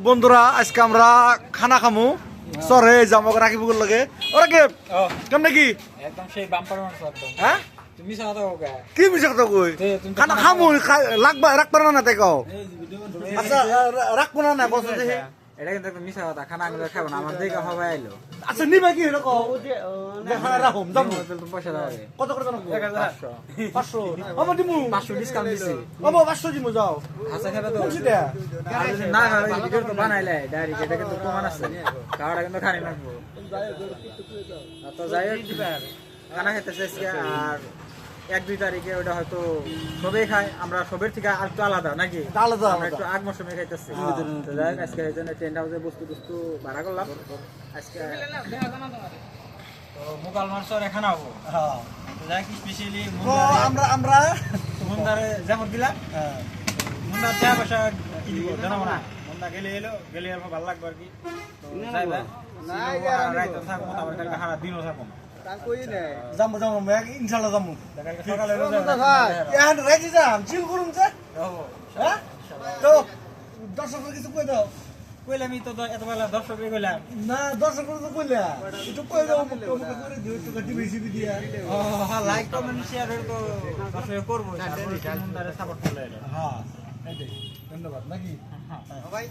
বন্ধুরা আজকে আমরা খানা খামু সরে যাবো রাকিবুল লাগে ওরা কে কেমন নাকি একদম সেই বাম্পার মারছ একদম হ্যাঁ তুমি সাথে কথা কও কি মিছা কথা কই খানা খামু লাগবা রাখবা না তাই কও আচ্ছা রাখবো না বস দেখি এটা কিন্তু একদম মিছা কথা খানা আমরা খাবো না আমার দিকে হবাই আইলো আচ্ছা নিবা কি এটা কও যে খানা রাখুম যাবো তুমি পয়সা দাও আগে কত করে জানো 500 আমার দিমু 500 ডিসকাউন্ট দিছি বাবা 500 দিমু যাও আচ্ছা খাবে তো বুঝিটা আর যদি না খাবে ভিডিও তো বানাইলে ডাইরেক্ট এটা কিন্তু প্রমাণ আছে খাওয়াটা কিন্তু খানি লাগবো তো যাই হোক খানা খেতে চাইছি আর 1-2 তারিখে ওটা হয়তো সবাই খায় আমরা সবের থেকে আর একটু আলাদা নাকি আলাদা আমরা একটু আগ মৌসুমে খাইতেছি তো যাই হোক আজকে এই জন্য টেন্ট হাউসে বস্তু ভাড়া করলাম আজকে তো মুকাল মাছর এখানে হবো হ্যাঁ তো যাই কি স্পেশালি আমরা মুন্দারে যেমন দিলাম মুন্দার দেয়া পয়সা কি দিব জানাবো না মুন্দা গেলে এর ভালো লাগবে আর কি তো যাই ভাই রাইতে থাকবো তারপর কালকে সারা দিনও থাকবো যাবো ইনশাল্লাহ যাবো সকালে এখন রেখে যাম চিল করুন যে হ্যাঁ তো দর্শকের কিছু কই দাও কইলামই তো এত বেলা দর্শকই কইলাম না দর্শকের তো কইলা একটু কই দাও মুখ করে দিও একটু টিভি সিবি দিয়া হ্যাঁ লাইক কমেন্ট শেয়ার তো দর্শক করবো তারপরে মুন্দারে সাপোর্ট করলে হ্যাঁ ধন্যবাদ নাকি হ্যাঁ ভাই